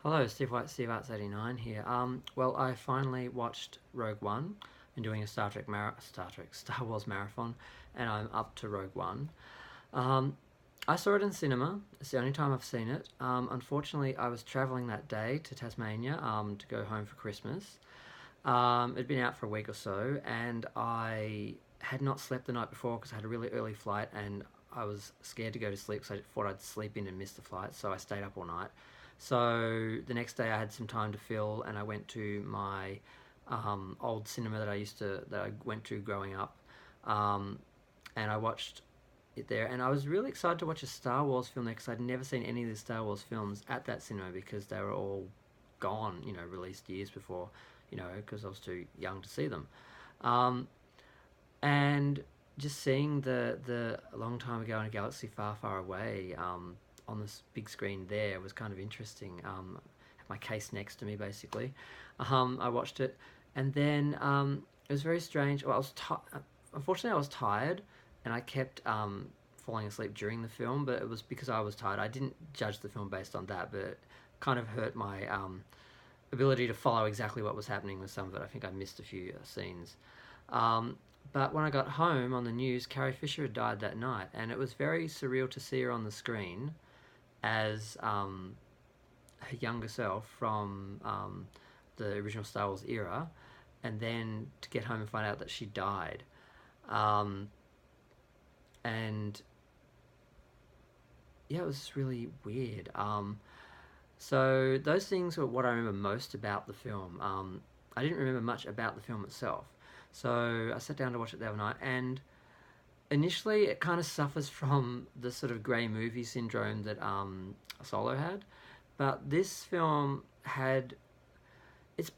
Hello, Steve White, Steve Arts 89 here. Well, I finally watched Rogue One. Been doing a Star Wars marathon, and I'm up to Rogue One. Um, I saw it in cinema. It's the only time I've seen it. Unfortunately, I was traveling that day to Tasmania to go home for Christmas. It'd been out for a week or so, and I had not slept the night before because I had a really early flight, and I was scared to go to sleep, so I thought I'd sleep in and miss the flight. So I stayed up all night. So the next day I had some time to fill, and I went to my old cinema that I went to growing up, um, and I watched it there. And I was really excited to watch a Star Wars film there because I'd never seen any of the Star Wars films at that cinema because they were all gone, released years before, because I was too young to see them. Um, and just seeing the a long time ago in a galaxy far, far away on this big screen there was kind of interesting. Had my case next to me basically. I watched it, and then it was very strange. Well, unfortunately I was tired, and I kept falling asleep during the film, but it was because I was tired. I didn't judge the film based on that, but it kind of hurt my ability to follow exactly what was happening with some of it. I think I missed a few scenes. Um, but when I got home on the news, Carrie Fisher had died that night, and it was very surreal to see her on the screen as her younger self from the original Star Wars era, and then to get home and find out that she died. Um, and yeah, it was just really weird. So those things were what I remember most about the film. I didn't remember much about the film itself. So I sat down to watch it the other night, and initially it kind of suffers from the sort of grey movie syndrome that Solo had. But this film had, it's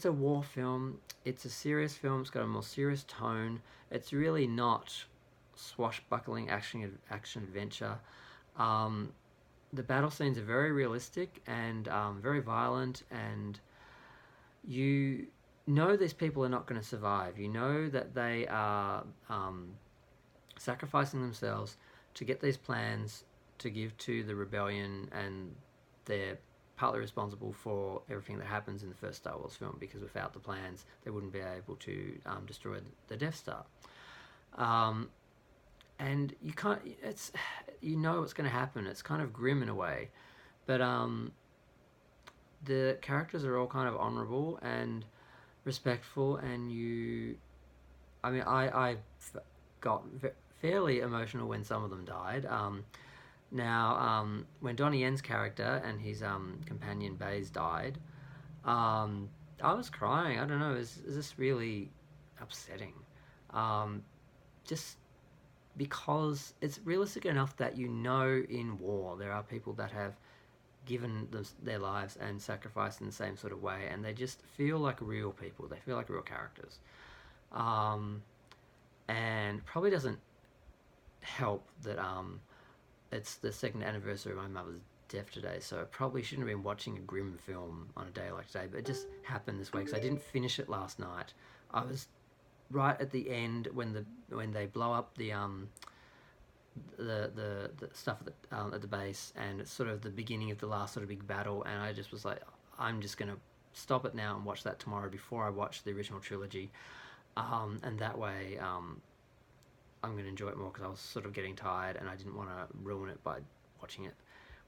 a war film. It's a serious film. It's got a more serious tone. It's really not swashbuckling action adventure. Um, the battle scenes are very realistic and very violent, and you know these people are not going to survive. You know that they are sacrificing themselves to get these plans to give to the rebellion, and they're partly responsible for everything that happens in the first Star Wars film, because without the plans they wouldn't be able to destroy the Death Star. Um, and you can't. It's you know what's going to happen. It's kind of grim in a way, but the characters are all kind of honourable and respectful, and I mean, I got fairly emotional when some of them died. When Donnie Yen's character and his companion Baze died, I was crying. I don't know, is this really upsetting? Um, just because it's realistic enough that in war there are people that have given their lives and sacrificed in the same sort of way, and they just feel like real people. They feel like real characters. Um, and probably doesn't help that it's the second anniversary of my mother's death today, so I probably shouldn't have been watching a grim film on a day like today, but it just happened this way because I didn't finish it last night. I was right at the end when they blow up the stuff at the base, and it's sort of the beginning of the last sort of big battle, and I just was like, I'm just gonna stop it now and watch that tomorrow before I watch the original trilogy, and that way I'm going to enjoy it more, because I was sort of getting tired and I didn't want to ruin it by watching it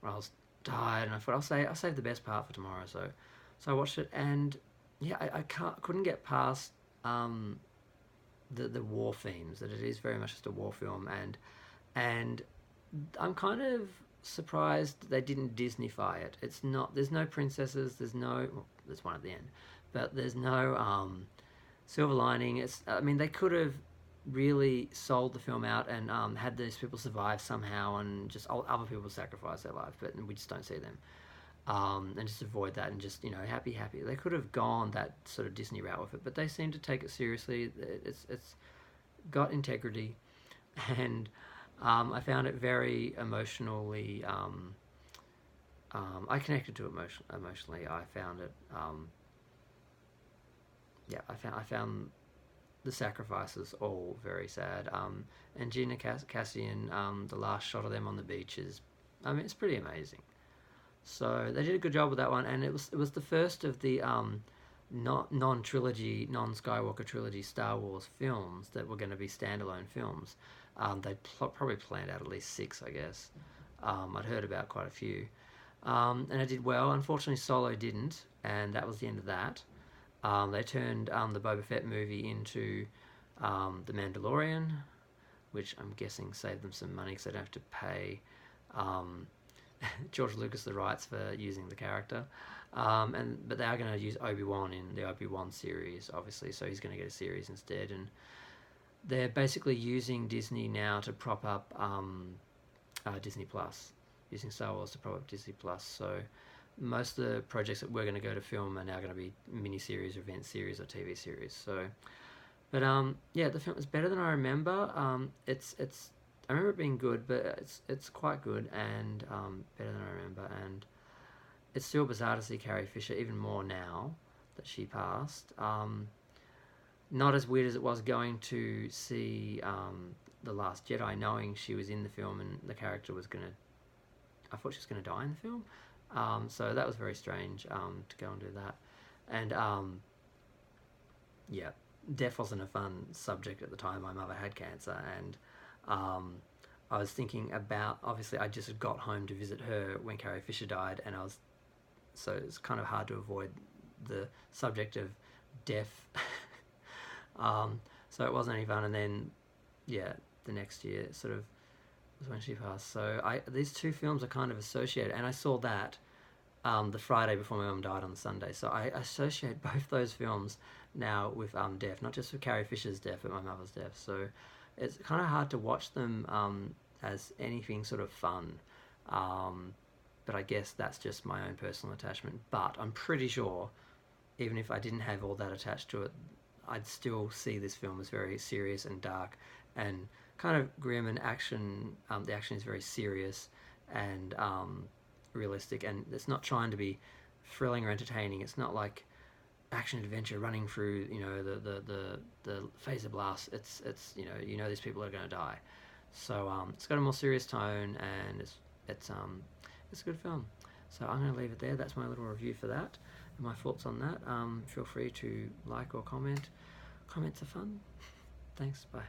when I was tired, and I thought I'll save the best part for tomorrow. So I watched it, and yeah, I couldn't get past the war themes, that it is very much just a war film, and I'm kind of surprised they didn't Disneyfy it. It's not, there's no princesses, there's one at the end, but there's no silver lining. I mean, they could have really sold the film out and had these people survive somehow, and just other people sacrifice their lives, but we just don't see them. And just avoid that, and just happy. They could have gone that sort of Disney route with it, but they seem to take it seriously. It's got integrity, and I found it very emotionally. I connected to it emotionally. I found it. I found the sacrifices all very sad. And Gina Cassian, the last shot of them on the beach is, I mean, it's pretty amazing. So they did a good job with that one, and it was the first of the not non-trilogy, non-Skywalker trilogy Star Wars films that were going to be standalone films. They probably planned out at least six, I guess. I'd heard about quite a few, and it did well. Unfortunately, Solo didn't, and that was the end of that. They turned the Boba Fett movie into the Mandalorian, which I'm guessing saved them some money because they don't have to pay um, George Lucas the rights for using the character. But they are going to use Obi-Wan in the Obi-Wan series, obviously, so he's going to get a series instead. And they're basically using Disney now to prop up Disney Plus, using Star Wars to prop up Disney Plus. So most of the projects that we're going to go to film are now going to be mini-series, event series, or TV series. So, but yeah, the film is better than I remember. It's I remember it being good, but it's quite good and better than I remember. And it's still bizarre to see Carrie Fisher even more now that she passed. Not as weird as it was going to see The Last Jedi, knowing she was in the film and the character was gonna. I thought she was gonna die in the film. So that was very strange to go and do that. And yeah, death wasn't a fun subject at the time. My mother had cancer, and I was thinking about, obviously I just got home to visit her when Carrie Fisher died, and so it's kind of hard to avoid the subject of death. So it wasn't any fun. And then yeah, the next year sort of was when she passed. So these two films are kind of associated, and I saw that the Friday before my mum died on the Sunday. So I associate both those films now with death, not just with Carrie Fisher's death, but my mother's death. So it's kind of hard to watch them as anything sort of fun. But I guess that's just my own personal attachment. But I'm pretty sure, even if I didn't have all that attached to it, I'd still see this film as very serious and dark and kind of grim, and action. The action is very serious and realistic, and it's not trying to be thrilling or entertaining. It's not like action adventure running through the phaser blast. It's these people are going to die. So it's got a more serious tone, and it's a good film. So I'm going to leave it there. That's my little review for that and my thoughts on that. Feel free to like or comment. Comments are fun. Thanks. Bye.